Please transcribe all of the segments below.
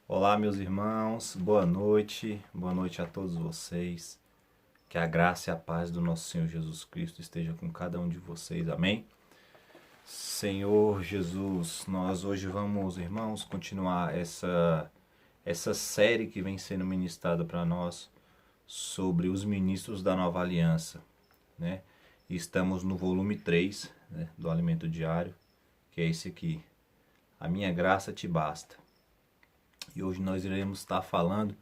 Olá, meus irmãos, boa noite a todos vocês. Que a graça e a paz do nosso Senhor Jesus Cristo esteja com cada um de vocês, amém? Senhor Jesus, nós hoje vamos, irmãos, continuar essa série que vem sendo ministrada para nós sobre os ministros da nova aliança, né? E estamos no volume 3, né, do Alimento Diário, que é esse aqui. A minha graça te basta. E hoje nós iremos estar falando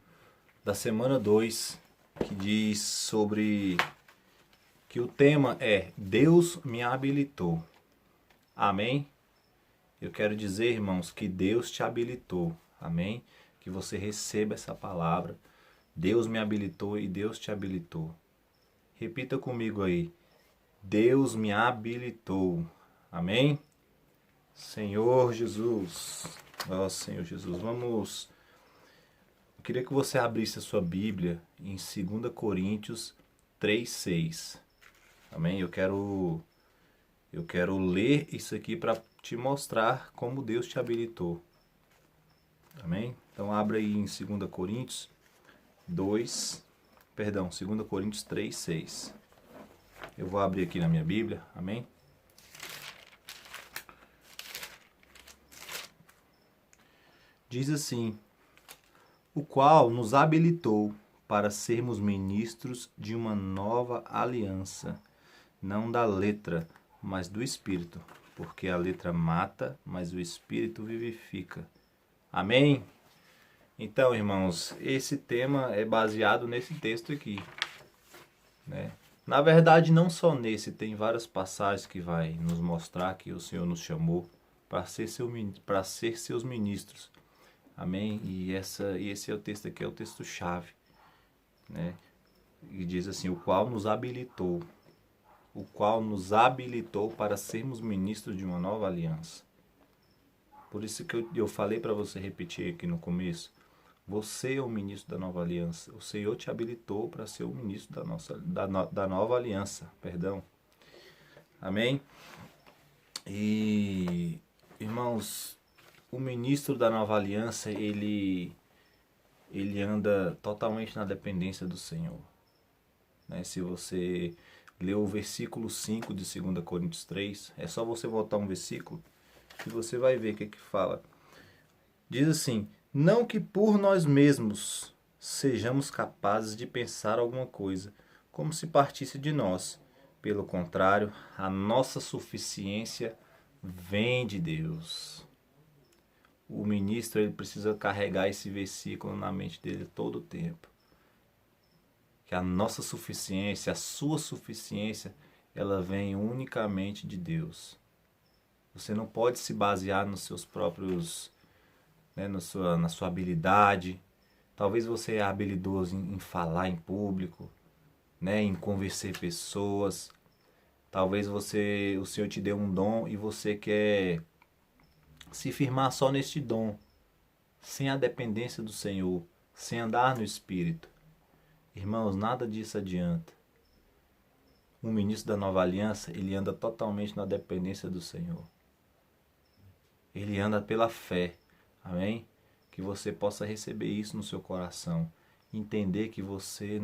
da semana 2, que diz sobre que o tema é Deus me habilitou. Amém? Eu quero dizer, irmãos, que Deus te habilitou. Amém? Que você receba essa palavra. Deus me habilitou e Deus te habilitou. Repita comigo aí. Deus me habilitou. Amém? Senhor Jesus. Ó Senhor Jesus, vamos. Eu queria que você abrisse a sua Bíblia em 2 Coríntios 3:6. Amém? Eu quero ler isso aqui para te mostrar como Deus te habilitou. Amém? Então abra aí em 2 Coríntios 2 Coríntios 3:6. Eu vou abrir aqui na minha Bíblia. Amém? Diz assim: o qual nos habilitou para sermos ministros de uma nova aliança, não da letra, mas do Espírito, porque a letra mata, mas o Espírito vivifica. Amém? Então, irmãos, esse tema é baseado nesse texto aqui, né? Na verdade, não só nesse, tem várias passagens que vai nos mostrar que o Senhor nos chamou para ser seus ministros. Amém? E esse é o texto aqui, é o texto-chave, né? E diz assim, o qual nos habilitou para sermos ministros de uma nova aliança. Por isso que eu falei para você repetir aqui no começo, você é o ministro da nova aliança. O Senhor te habilitou para ser o ministro da nova aliança, perdão. Amém? E, irmãos, o ministro da nova aliança, ele anda totalmente na dependência do Senhor, né? Se você ler o versículo 5 de 2 Coríntios 3, é só você voltar um versículo e você vai ver o que fala. Diz assim: não que por nós mesmos sejamos capazes de pensar alguma coisa, como se partisse de nós. Pelo contrário, a nossa suficiência vem de Deus. O ministro ele precisa carregar esse versículo na mente dele todo o tempo. Que a nossa suficiência, a sua suficiência, ela vem unicamente de Deus. Você não pode se basear nos seus próprios, né, na sua habilidade. Talvez você é habilidoso em falar em público, né, em convencer pessoas. Talvez o Senhor te deu um dom e você quer se firmar só neste dom, sem a dependência do Senhor, sem andar no Espírito. Irmãos, nada disso adianta. Um ministro da nova aliança, ele anda totalmente na dependência do Senhor. Ele anda pela fé. Amém? Que você possa receber isso no seu coração. Entender que você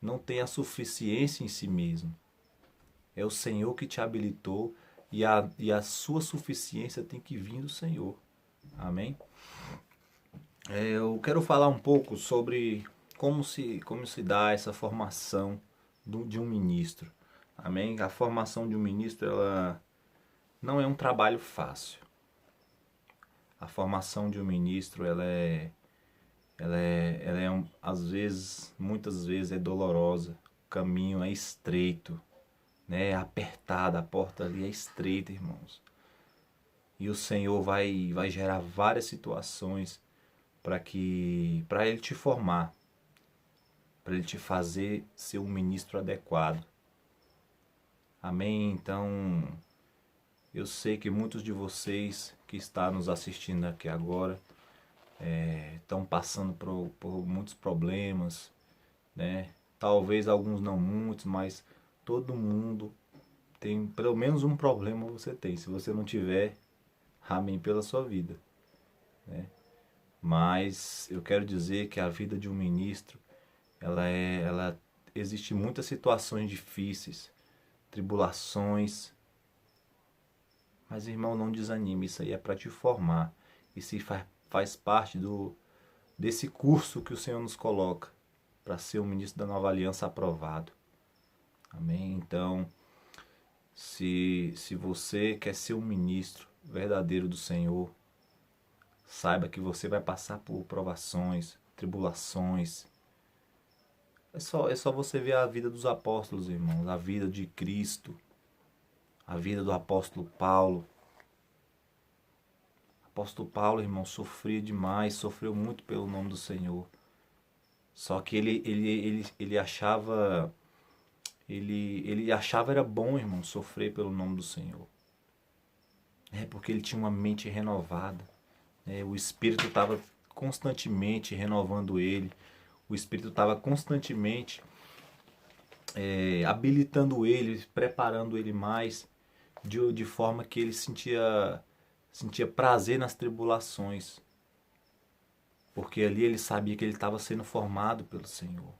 não tem a suficiência em si mesmo. É o Senhor que te habilitou e a sua suficiência tem que vir do Senhor. Amém? Eu quero falar um pouco sobre como se dá essa formação de um ministro. Amém? A formação de um ministro ela não é um trabalho fácil. A formação de um ministro às vezes, muitas vezes é dolorosa. O caminho é estreito, né? É apertada, a porta ali é estreita, irmãos. E o Senhor vai gerar várias situações para ele te formar, para ele te fazer ser um ministro adequado. Amém? Então, eu sei que muitos de vocês que estão nos assistindo aqui agora estão passando por muitos problemas, né? Talvez alguns não muitos, mas todo mundo tem pelo menos um problema você tem. Se você não tiver, amém pela sua vida, né? Mas eu quero dizer que a vida de um ministro, ela existe muitas situações difíceis, tribulações. Mas, irmão, não desanime, isso aí é para te formar. Isso faz parte desse curso que o Senhor nos coloca para ser um ministro da Nova Aliança aprovado. Amém? Então, se você quer ser um ministro verdadeiro do Senhor, saiba que você vai passar por provações, tribulações. É só você ver a vida dos apóstolos, irmãos, a vida de Cristo, a vida do apóstolo Paulo. O apóstolo Paulo, irmão, sofria demais, sofreu muito pelo nome do Senhor. Só que ele achava era bom, irmão, sofrer pelo nome do Senhor. É porque ele tinha uma mente renovada. O Espírito estava constantemente renovando ele. O Espírito estava constantemente habilitando ele, preparando ele mais, de forma que ele sentia prazer nas tribulações. Porque ali ele sabia que ele estava sendo formado pelo Senhor.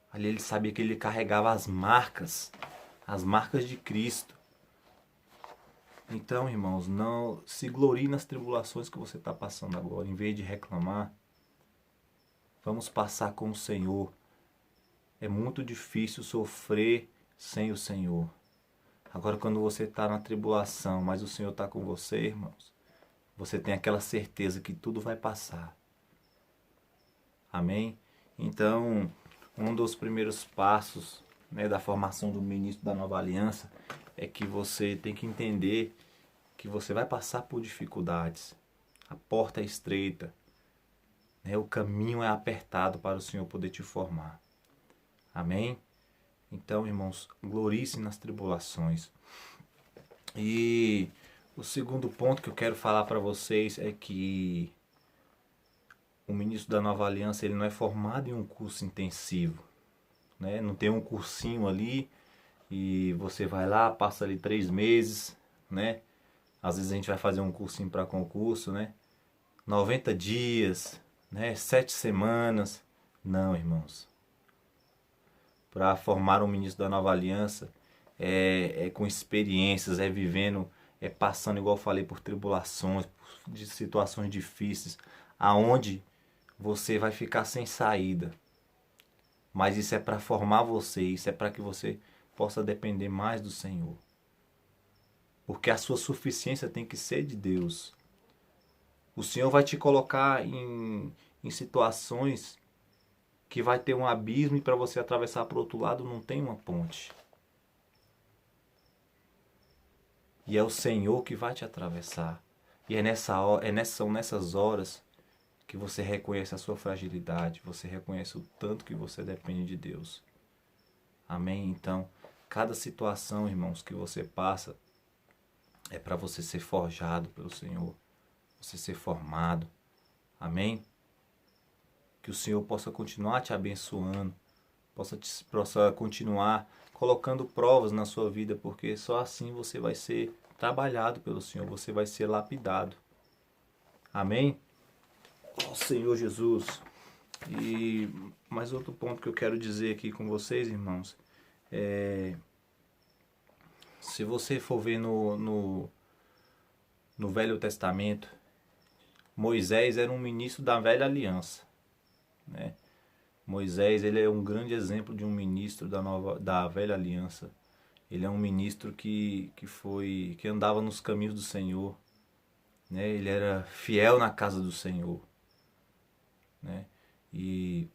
Ali ele sabia que ele carregava as marcas de Cristo. Então, irmãos, não se glorie nas tribulações que você está passando agora. Em vez de reclamar, vamos passar com o Senhor. É muito difícil sofrer sem o Senhor. Agora, quando você está na tribulação, mas o Senhor está com você, irmãos, você tem aquela certeza que tudo vai passar. Amém? Então, um dos primeiros passos, da formação do ministro da Nova Aliança é que você tem que entender que você vai passar por dificuldades. A porta é estreita, o caminho é apertado para o Senhor poder te formar. Amém? Então, irmãos, glorie-se nas tribulações. E o segundo ponto que eu quero falar para vocês é que o ministro da Nova Aliança ele não é formado em um curso intensivo. Não tem um cursinho ali e você vai lá, passa ali 3 meses, Às vezes a gente vai fazer um cursinho para concurso, 90 dias, 7 semanas. Não, irmãos. Para formar um ministro da Nova Aliança é com experiências, é vivendo, é passando, igual eu falei, por tribulações, de situações difíceis, aonde você vai ficar sem saída. Mas isso é para formar você, isso é para que você possa depender mais do Senhor. Porque a sua suficiência tem que ser de Deus. O Senhor vai te colocar em situações que vai ter um abismo e para você atravessar para o outro lado não tem uma ponte. E é o Senhor que vai te atravessar. E são nessas horas que você reconhece a sua fragilidade, você reconhece o tanto que você depende de Deus. Amém? Então, cada situação, irmãos, que você passa é para você ser forjado pelo Senhor, você ser formado. Amém? Que o Senhor possa continuar te abençoando, possa continuar colocando provas na sua vida, porque só assim você vai ser trabalhado pelo Senhor, você vai ser lapidado. Amém? Ó Senhor Jesus. E mais outro ponto que eu quero dizer aqui com vocês, irmãos, se você for ver no Velho Testamento, Moisés era um ministro da Velha Aliança, Moisés, ele é um grande exemplo de um ministro da Velha Aliança. Ele é um ministro que andava nos caminhos do Senhor, Ele era fiel na casa do Senhor, E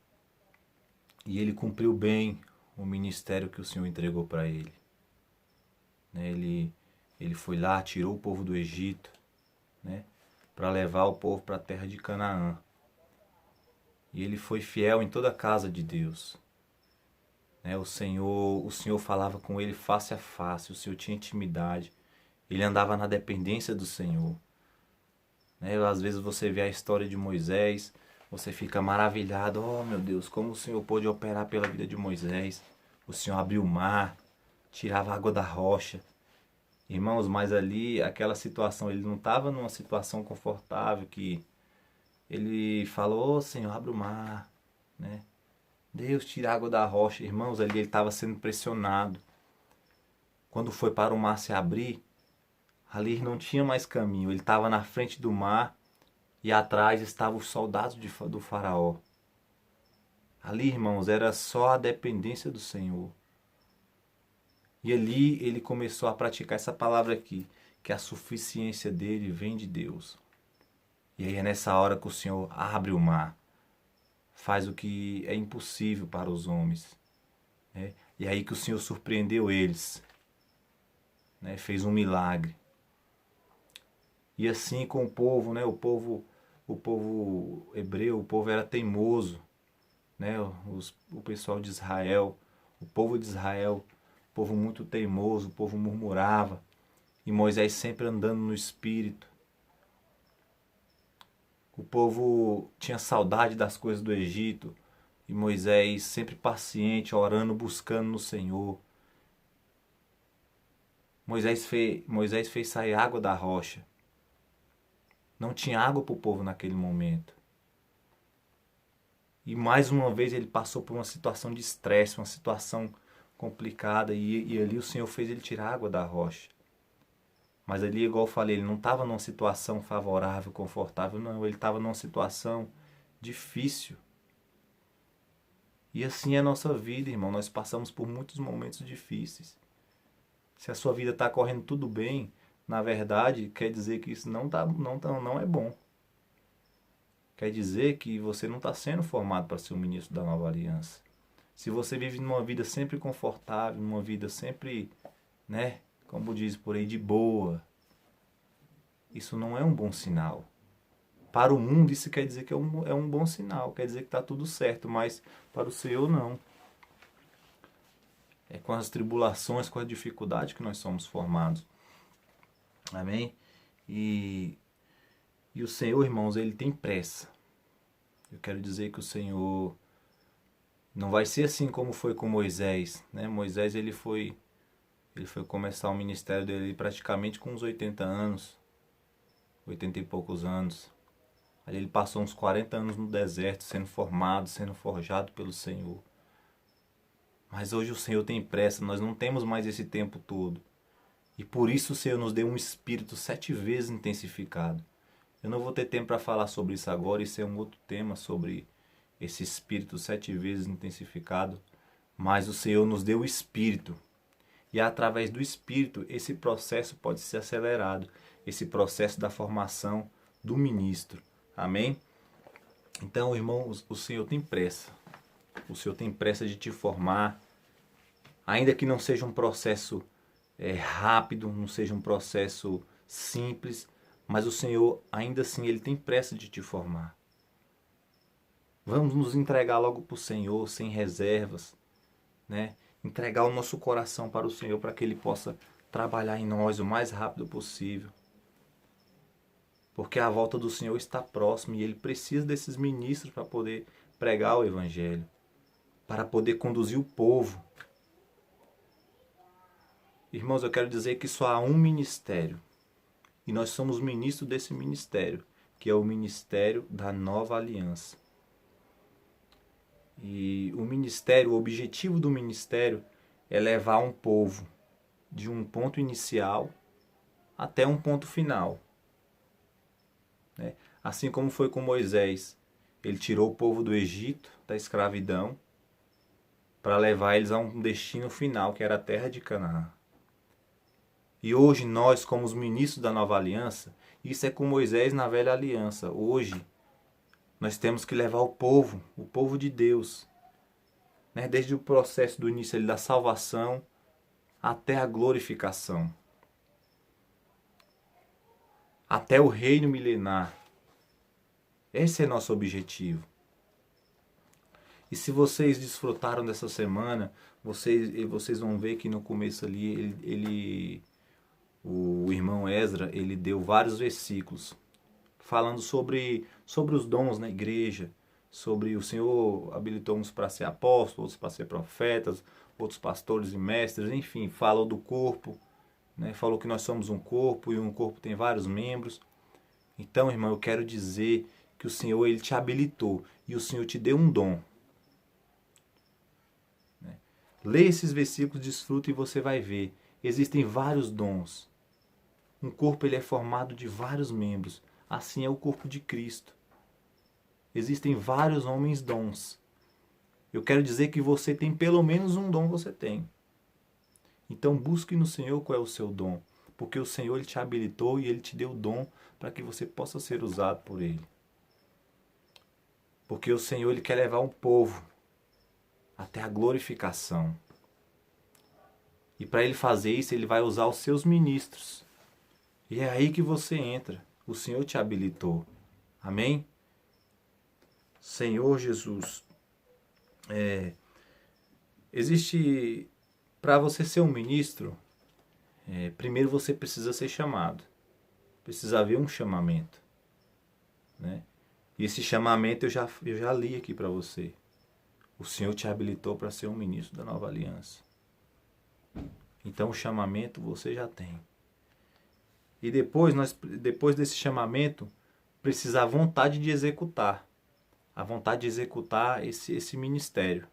ele cumpriu bem o ministério que o Senhor entregou para ele. Ele foi lá, tirou o povo do Egito, para levar o povo para a terra de Canaã. E ele foi fiel em toda a casa de Deus. O Senhor falava com ele face a face, o Senhor tinha intimidade. Ele andava na dependência do Senhor. Às vezes você vê a história de Moisés, você fica maravilhado. Oh, meu Deus, como o Senhor pôde operar pela vida de Moisés. O Senhor abriu o mar, tirava a água da rocha. Irmãos, mas ali, aquela situação, ele não estava numa situação confortável que ele falou: "Ô Senhor, abre o mar", né? Deus, tira a água da rocha. Irmãos, ali ele estava sendo pressionado. Quando foi para o mar se abrir, ali não tinha mais caminho. Ele estava na frente do mar e atrás estavam os soldados do faraó. Ali, irmãos, era só a dependência do Senhor. E ali ele começou a praticar essa palavra aqui, que a suficiência dele vem de Deus. E aí é nessa hora que o Senhor abre o mar, faz o que é impossível para os homens, né? E aí que o Senhor surpreendeu eles, né? Fez um milagre. E assim com o povo, né? O povo hebreu, o povo era teimoso, né? O pessoal de Israel, o povo de Israel, povo muito teimoso, o povo murmurava. E Moisés sempre andando no espírito. O povo tinha saudade das coisas do Egito. E Moisés sempre paciente, orando, buscando no Senhor. Moisés fez sair água da rocha. Não tinha água para o povo naquele momento. E mais uma vez ele passou por uma situação de estresse, uma situação complicada. E ali o Senhor fez ele tirar água da rocha. Mas ali, igual eu falei, ele não estava numa situação favorável, confortável, não. Ele estava numa situação difícil. E assim é a nossa vida, irmão. Nós passamos por muitos momentos difíceis. Se a sua vida está correndo tudo bem, na verdade, quer dizer que isso não é bom. Quer dizer que você não está sendo formado para ser um ministro da nova aliança. Se você vive numa vida sempre confortável, numa vida sempre, né, como diz por aí, de boa, isso não é um bom sinal. Para o mundo isso quer dizer que é um bom sinal, quer dizer que está tudo certo, mas para o Senhor não. É com as tribulações, com a dificuldade que nós somos formados. Amém? E o Senhor, irmãos, ele tem pressa. Eu quero dizer que o Senhor não vai ser assim como foi com Moisés, né? Moisés ele foi começar o ministério dele praticamente com uns 80 anos, 80 e poucos anos. Ali ele passou uns 40 anos no deserto, sendo formado, sendo forjado pelo Senhor. Mas hoje o Senhor tem pressa, nós não temos mais esse tempo todo. E por isso o Senhor nos deu um espírito 7 vezes intensificado. Eu não vou ter tempo para falar sobre isso agora, isso é um outro tema sobre esse espírito 7 vezes intensificado. Mas o Senhor nos deu o espírito. E através do espírito, esse processo pode ser acelerado. Esse processo da formação do ministro. Amém? Então, irmãos, o Senhor tem pressa. O Senhor tem pressa de te formar. Ainda que não seja um processo rápido, não seja um processo simples, mas o Senhor, ainda assim, Ele tem pressa de te formar. Vamos nos entregar logo para o Senhor, sem reservas, né? Entregar o nosso coração para o Senhor, para que Ele possa trabalhar em nós o mais rápido possível. Porque a volta do Senhor está próxima e Ele precisa desses ministros para poder pregar o Evangelho, para poder conduzir o povo. Irmãos, eu quero dizer que só há um ministério. E nós somos ministros desse ministério, que é o ministério da nova aliança. E o ministério, o objetivo do ministério é levar um povo de um ponto inicial até um ponto final. Né? Assim como foi com Moisés. Ele tirou o povo do Egito, da escravidão, para levar eles a um destino final, que era a terra de Canaã. E hoje nós, como os ministros da nova aliança, isso é com Moisés na velha aliança. Hoje nós temos que levar o povo de Deus, né? Desde o processo do início da salvação até a glorificação, até o reino milenar. Esse é nosso objetivo. E se vocês desfrutaram dessa semana, vocês vão ver que no começo ali o irmão Ezra, ele deu vários versículos falando sobre os dons na igreja, sobre o Senhor habilitou uns para ser apóstolos, outros para ser profetas, outros pastores e mestres, enfim, falou do corpo, né? Falou que nós somos um corpo e um corpo tem vários membros. Então, irmão, eu quero dizer que o Senhor ele te habilitou e o Senhor te deu um dom. Lê esses versículos, desfruta e você vai ver. Existem vários dons. Um corpo ele é formado de vários membros. Assim é o corpo de Cristo. Existem vários homens dons. Eu quero dizer que você tem pelo menos um dom, você tem. Então busque no Senhor qual é o seu dom. Porque o Senhor ele te habilitou e ele te deu o dom para que você possa ser usado por ele. Porque o Senhor ele quer levar um povo até a glorificação. E para ele fazer isso, ele vai usar os seus ministros. E é aí que você entra. O Senhor te habilitou. Amém? Senhor Jesus, existe, para você ser um ministro, primeiro você precisa ser chamado. Precisa haver um chamamento. Né? E esse chamamento eu já li aqui para você. O Senhor te habilitou para ser um ministro da Nova Aliança. Então o chamamento você já tem. E depois desse chamamento, precisa a vontade de executar. A vontade de executar esse ministério.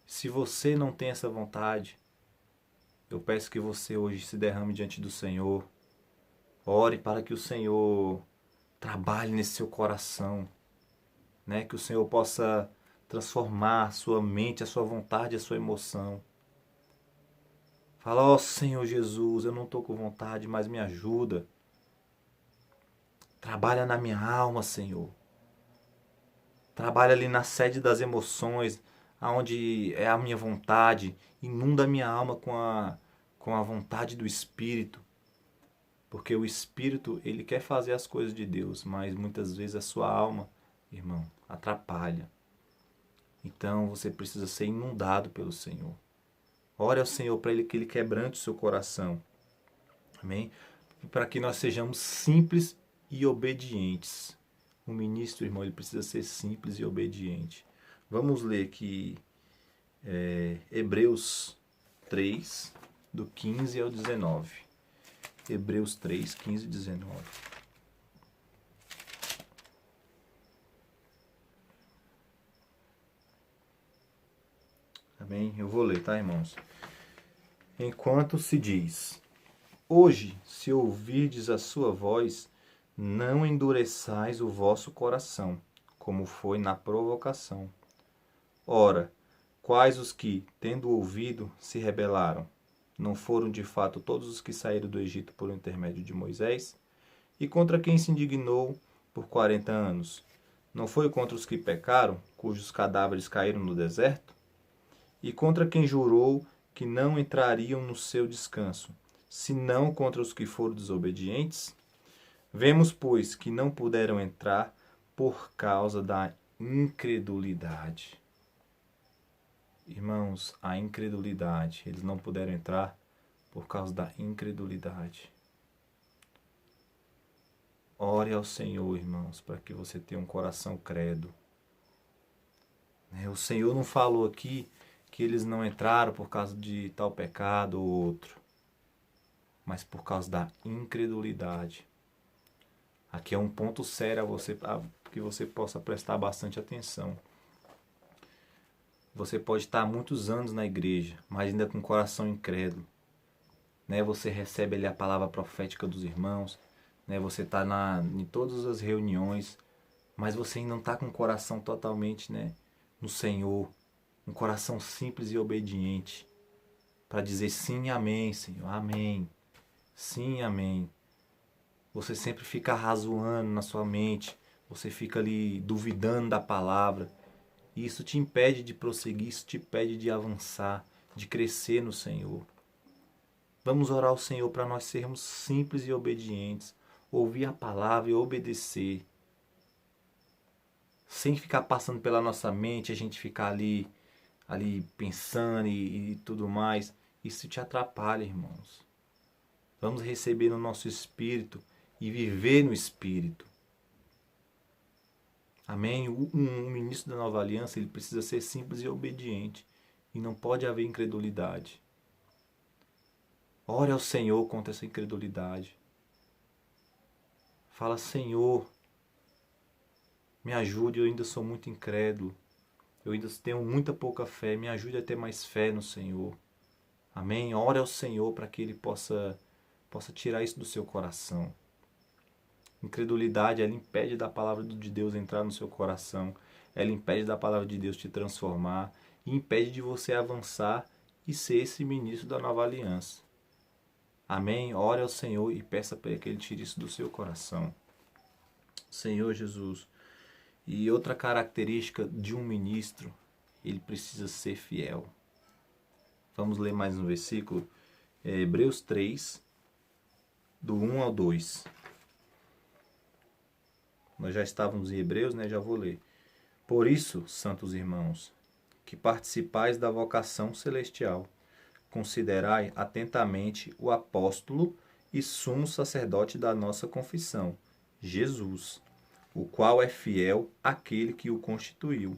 Se você não tem essa vontade, eu peço que você hoje se derrame diante do Senhor. Ore para que o Senhor trabalhe nesse seu coração. Né? Que o Senhor possa transformar a sua mente, a sua vontade, a sua emoção. Fala, ó Senhor Jesus, eu não estou com vontade, mas me ajuda. Trabalha na minha alma, Senhor. Trabalha ali na sede das emoções, aonde é a minha vontade. Inunda a minha alma com a vontade do Espírito. Porque o Espírito, ele quer fazer as coisas de Deus, mas muitas vezes a sua alma, irmão, atrapalha. Então você precisa ser inundado pelo Senhor. Ore ao Senhor para que Ele quebrante o seu coração. Amém? Para que nós sejamos simples e obedientes. O ministro, irmão, ele precisa ser simples e obediente. Vamos ler aqui Hebreus 3, do 15 ao 19. Hebreus 3, 15 e 19. Amém? Eu vou ler, tá, irmãos? Enquanto se diz: hoje, se ouvirdes a sua voz, não endureçais o vosso coração, como foi na provocação. Ora, quais os que, tendo ouvido, se rebelaram? Não foram de fato todos os que saíram do Egito por intermédio de Moisés? E contra quem se indignou por 40 anos? Não foi contra os que pecaram, cujos cadáveres caíram no deserto? E contra quem jurou que não entrariam no seu descanso, senão contra os que foram desobedientes? Vemos, pois, que não puderam entrar por causa da incredulidade. Irmãos, a incredulidade, eles não puderam entrar por causa da incredulidade. Ore ao Senhor, irmãos, para que você tenha um coração credo. O Senhor não falou aqui que eles não entraram por causa de tal pecado ou outro, mas por causa da incredulidade. Aqui é um ponto sério a que você possa prestar bastante atenção. Você pode estar há muitos anos na igreja, mas ainda com o coração incrédulo. Você recebe ali a palavra profética dos irmãos, você está em todas as reuniões, mas você ainda não está com o coração totalmente no Senhor. Um coração simples e obediente, para dizer sim e amém, Senhor, amém, sim e amém. Você sempre fica razoando na sua mente, você fica ali duvidando da palavra, e isso te impede de prosseguir, isso te impede de avançar, de crescer no Senhor. Vamos orar ao Senhor para nós sermos simples e obedientes, ouvir a palavra e obedecer, sem ficar passando pela nossa mente, a gente ficar ali pensando e tudo mais. Isso te atrapalha, irmãos. Vamos receber no nosso espírito e viver no espírito. Amém? Um ministro da Nova Aliança, ele precisa ser simples e obediente. E não pode haver incredulidade. Ore ao Senhor contra essa incredulidade. Fala, Senhor, me ajude, eu ainda sou muito incrédulo. Eu ainda tenho muita pouca fé. Me ajude a ter mais fé no Senhor. Amém? Ore ao Senhor para que Ele possa tirar isso do seu coração. Incredulidade, ela impede da palavra de Deus entrar no seu coração. Ela impede da palavra de Deus te transformar. E impede de você avançar e ser esse ministro da nova aliança. Amém? Ore ao Senhor e peça para que Ele tire isso do seu coração. Senhor Jesus. E outra característica de um ministro, ele precisa ser fiel. Vamos ler mais um versículo. Hebreus 3, do 1 ao 2. Nós já estávamos em Hebreus, né? Já vou ler. Por isso, santos irmãos, que participais da vocação celestial, considerai atentamente o apóstolo e sumo sacerdote da nossa confissão, Jesus, o qual é fiel àquele que o constituiu,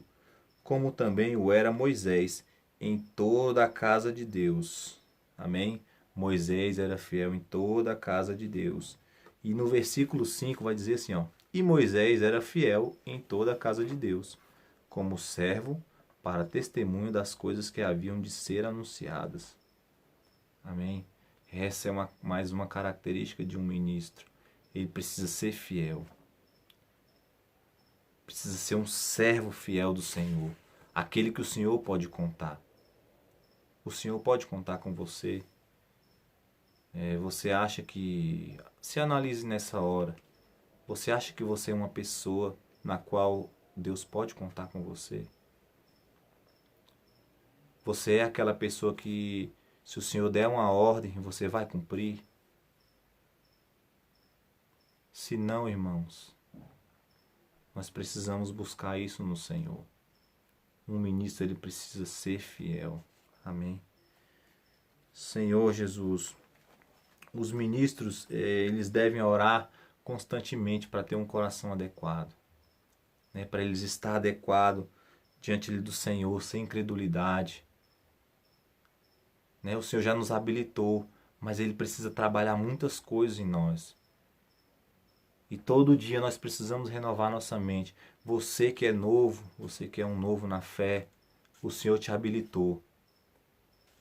como também o era Moisés em toda a casa de Deus. Amém? Moisés era fiel em toda a casa de Deus. E no versículo 5 vai dizer assim, ó: e Moisés era fiel em toda a casa de Deus, como servo para testemunho das coisas que haviam de ser anunciadas. Amém? Essa é mais uma característica de um ministro. Ele precisa ser fiel. Precisa ser um servo fiel do Senhor. Aquele que o Senhor pode contar. O Senhor pode contar com você. Você acha que... Se analise nessa hora. Você acha que você é uma pessoa na qual Deus pode contar com você? Você é aquela pessoa que, se o Senhor der uma ordem, você vai cumprir? Se não, irmãos, nós precisamos buscar isso no Senhor. Um ministro, ele precisa ser fiel. Amém? Senhor Jesus, os ministros, eles devem orar constantemente para ter um coração adequado, né? Para eles estar adequado diante do Senhor, sem incredulidade, né? O Senhor já nos habilitou, mas Ele precisa trabalhar muitas coisas em nós. E todo dia nós precisamos renovar nossa mente. Você que é novo, você que é um novo na fé, o Senhor te habilitou.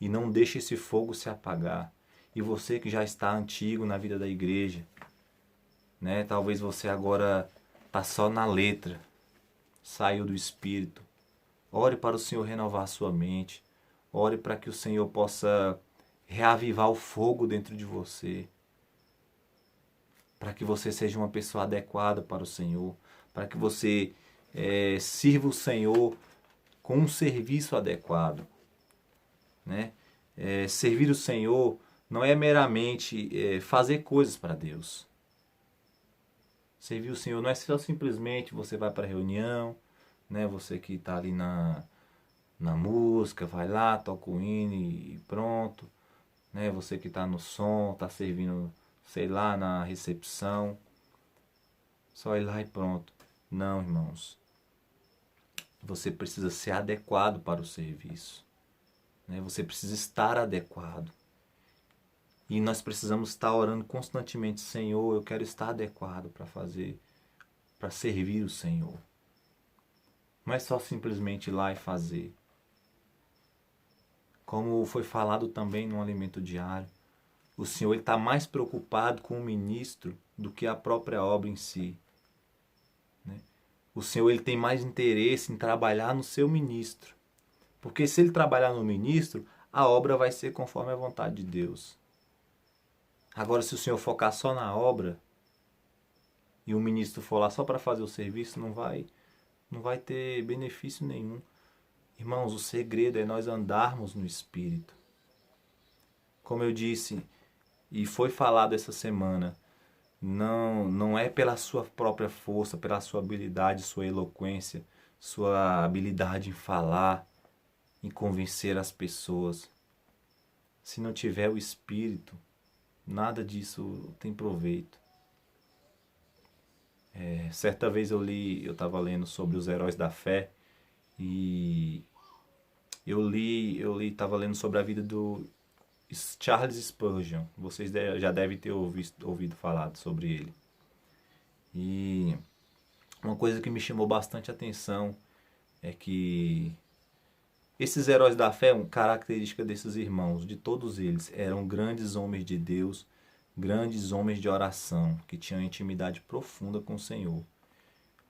E não deixe esse fogo se apagar. E você que já está antigo na vida da igreja, né? Talvez você agora está só na letra, saiu do Espírito. Ore para o Senhor renovar a sua mente. Ore para que o Senhor possa reavivar o fogo dentro de você. Para que você seja uma pessoa adequada para o Senhor. Para que você sirva o Senhor com um serviço adequado, né? Servir o Senhor não é meramente fazer coisas para Deus. Servir o Senhor não é só simplesmente você vai para a reunião, né? Você que está ali na música, vai lá, toca o hino e pronto, né? Você que está no som, está servindo, sei lá, na recepção, só ir lá e pronto. Não, irmãos. Você precisa ser adequado para o serviço, né? Você precisa estar adequado. E nós precisamos estar orando constantemente: Senhor, eu quero estar adequado para servir o Senhor. Não é só simplesmente ir lá e fazer. Como foi falado também no alimento diário, o Senhor está mais preocupado com o ministro do que a própria obra em si, né? O Senhor, ele tem mais interesse em trabalhar no seu ministro. Porque se ele trabalhar no ministro, a obra vai ser conforme a vontade de Deus. Agora, se o Senhor focar só na obra e o ministro for lá só para fazer o serviço, não vai ter benefício nenhum. Irmãos, o segredo é nós andarmos no Espírito. Como eu disse e foi falado essa semana, não é pela sua própria força, pela sua habilidade, sua eloquência, sua habilidade em falar, em convencer as pessoas. Se não tiver o Espírito, nada disso tem proveito. Certa vez eu estava lendo sobre os heróis da fé e estava lendo sobre a vida do Charles Spurgeon. Vocês já devem ter ouvido falar sobre ele. E uma coisa que me chamou bastante atenção é que esses heróis da fé, uma característica desses irmãos, de todos eles, eram grandes homens de Deus, grandes homens de oração, que tinham intimidade profunda com o Senhor.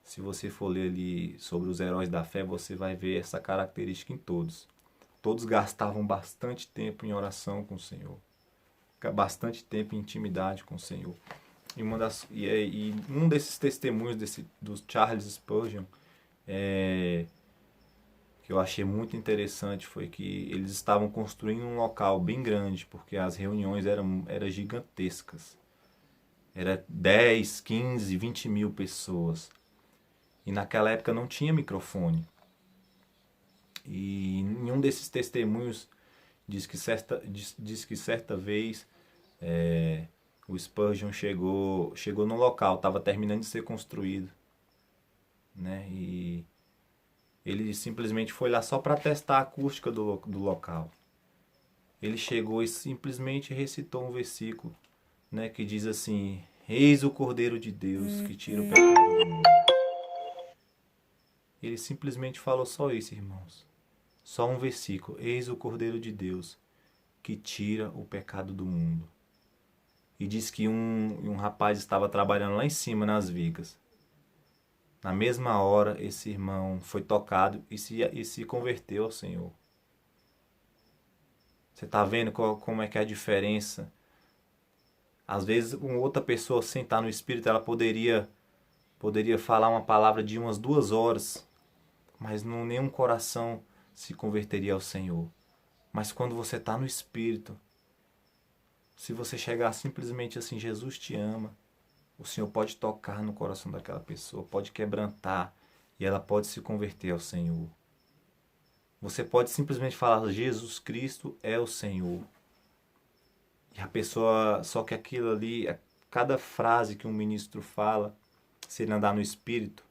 Se você for ler ali sobre os heróis da fé, você vai ver essa característica em todos. Todos gastavam bastante tempo em oração com o Senhor, bastante tempo em intimidade com o Senhor. E um desses testemunhos do Charles Spurgeon, que eu achei muito interessante, foi que eles estavam construindo um local bem grande, porque as reuniões eram gigantescas. Era 10, 15, 20 mil pessoas. E naquela época não tinha microfone. E em um desses testemunhos diz que certa vez o Spurgeon chegou no local, estava terminando de ser construído, né? E ele simplesmente foi lá só para testar a acústica do local. Ele chegou e simplesmente recitou um versículo, né, que diz assim: Eis o Cordeiro de Deus que tira o pecado do mundo. Ele simplesmente falou só isso, irmãos. Só um versículo. Eis o Cordeiro de Deus que tira o pecado do mundo. E diz que um rapaz estava trabalhando lá em cima nas vigas. Na mesma hora, esse irmão foi tocado e se converteu ao Senhor. Você está vendo como é que é a diferença? Às vezes, uma outra pessoa sem estar no Espírito, ela poderia falar uma palavra de umas 2 horas, mas nenhum coração se converteria ao Senhor. Mas quando você está no Espírito, se você chegar simplesmente assim, Jesus te ama, o Senhor pode tocar no coração daquela pessoa, pode quebrantar e ela pode se converter ao Senhor. Você pode simplesmente falar: Jesus Cristo é o Senhor. E a pessoa, só que aquilo ali, cada frase que um ministro fala, se ele andar no Espírito,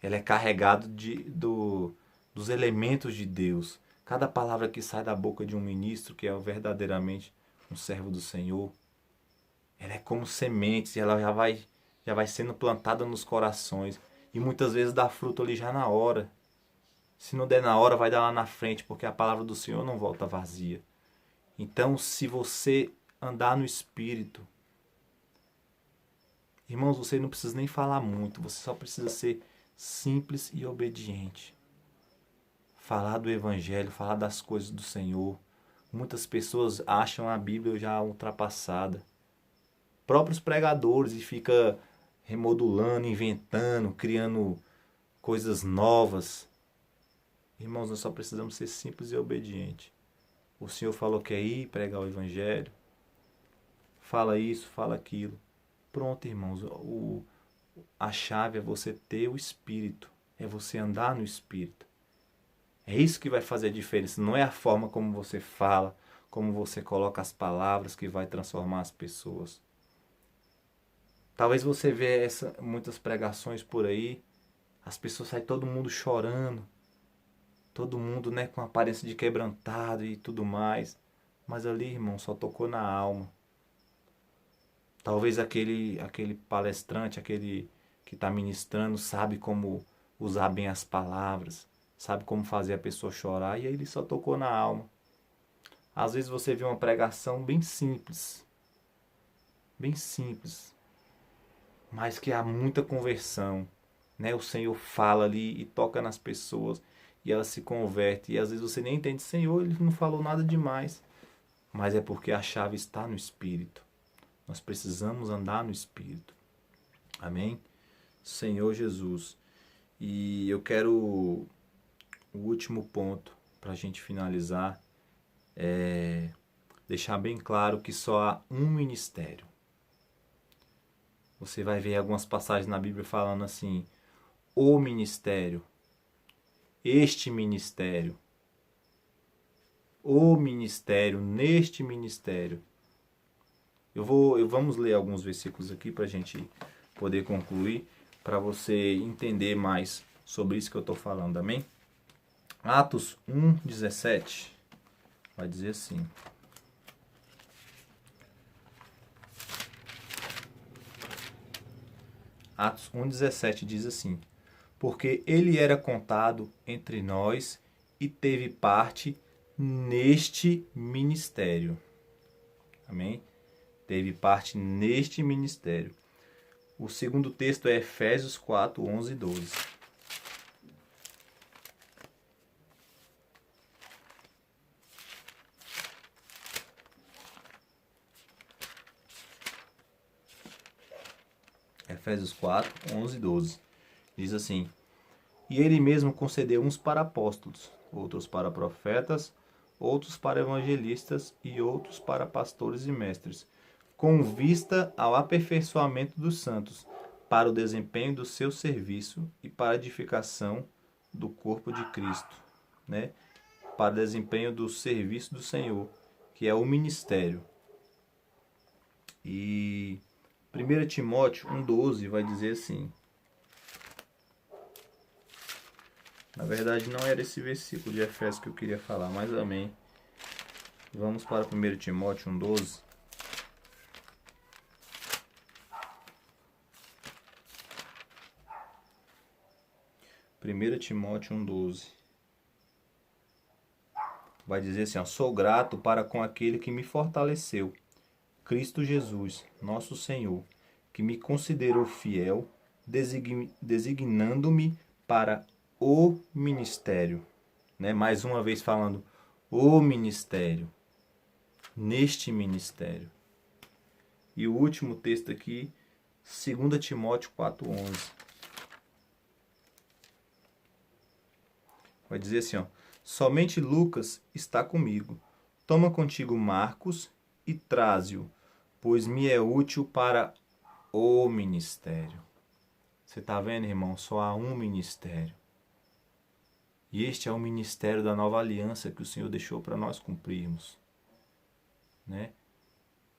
ela é carregado dos elementos de Deus. Cada palavra que sai da boca de um ministro, que é verdadeiramente um servo do Senhor, ela é como sementes e ela já vai sendo plantada nos corações. E muitas vezes dá fruto ali já na hora. Se não der na hora, vai dar lá na frente, porque a palavra do Senhor não volta vazia. Então, se você andar no Espírito, irmãos, você não precisa nem falar muito, você só precisa ser simples e obediente. Falar do Evangelho, falar das coisas do Senhor. Muitas pessoas acham a Bíblia já ultrapassada. Próprios pregadores, e fica remodulando, inventando, criando coisas novas. Irmãos, nós só precisamos ser simples e obedientes. O Senhor falou que é ir pregar o Evangelho. Fala isso, fala aquilo. Pronto, irmãos. A chave é você ter o Espírito. É você andar no Espírito. É isso que vai fazer a diferença. Não é a forma como você fala, como você coloca as palavras que vai transformar as pessoas. Talvez você veja muitas pregações por aí. As pessoas saem todo mundo chorando. Todo mundo, né, com aparência de quebrantado e tudo mais. Mas ali, irmão, só tocou na alma. Talvez aquele palestrante, aquele que está ministrando, sabe como usar bem as palavras, sabe como fazer a pessoa chorar, e aí ele só tocou na alma. Às vezes você vê uma pregação bem simples, mas que há muita conversão, né? O Senhor fala ali e toca nas pessoas, e elas se convertem, e às vezes você nem entende: Senhor, ele não falou nada demais, mas é porque a chave está no Espírito. Nós precisamos andar no Espírito. Amém? Senhor Jesus. E eu quero o último ponto para a gente finalizar é deixar bem claro que só há um ministério. Você vai ver algumas passagens na Bíblia falando assim: o ministério, este ministério, o ministério, neste ministério. Vamos ler alguns versículos aqui para a gente poder concluir, para você entender mais sobre isso que eu estou falando, amém? Atos 1:17 vai dizer assim: Atos 1,17 diz assim: porque ele era contado entre nós e teve parte neste ministério. Amém? Teve parte neste ministério. O segundo texto é Efésios 4, 11 e 12. Efésios 4, 11 e 12. Diz assim: e ele mesmo concedeu uns para apóstolos, outros para profetas, outros para evangelistas e outros para pastores e mestres, com vista ao aperfeiçoamento dos santos, para o desempenho do seu serviço e para a edificação do corpo de Cristo, né? Para o desempenho do serviço do Senhor, que é o ministério. E 1 Timóteo 1,12 vai dizer assim. Na verdade, não era esse versículo de Efésios que eu queria falar, mas amém. Vamos para 1 Timóteo 1,12. Primeira Timóteo 1,12. Vai dizer assim, ó, sou grato para com aquele que me fortaleceu, Cristo Jesus, nosso Senhor, que me considerou fiel, designando-me para o ministério. Né? Mais uma vez falando, o ministério. Neste ministério. E o último texto aqui, 2 Timóteo 4,11. Vai dizer assim, ó, somente Lucas está comigo. Toma contigo Marcos e traze-o, pois me é útil para o ministério. Você está vendo, irmão? Só há um ministério. E este é o ministério da nova aliança que o Senhor deixou para nós cumprirmos. Né?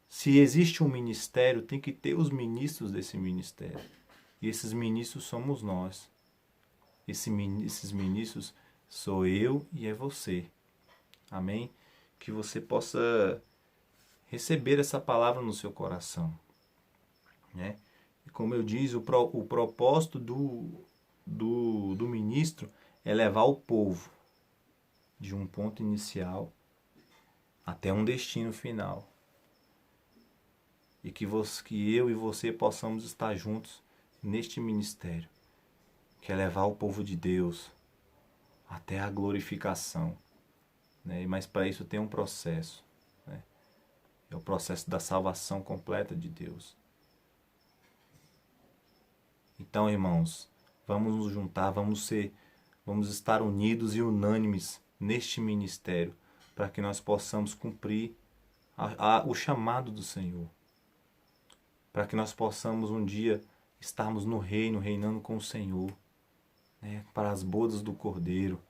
Se existe um ministério, tem que ter os ministros desse ministério. E esses ministros somos nós. Esses ministros sou eu e é você. Amém? Que você possa receber essa palavra no seu coração. Né? E como eu disse, o propósito do ministro é levar o povo de um ponto inicial até um destino final. E que eu e você possamos estar juntos neste ministério, que é levar o povo de Deus até a glorificação. Né? Mas para isso tem um processo. Né? É o processo da salvação completa de Deus. Então, irmãos, vamos nos juntar, vamos estar unidos e unânimes neste ministério, para que nós possamos cumprir o chamado do Senhor. Para que nós possamos um dia estarmos no reino, reinando com o Senhor, né? Para as bodas do Cordeiro.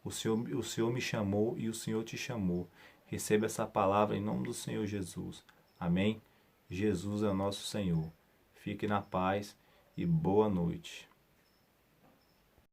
O Senhor me chamou e o Senhor te chamou. Receba essa palavra em nome do Senhor Jesus. Amém? Jesus é o nosso Senhor. Fique na paz e boa noite.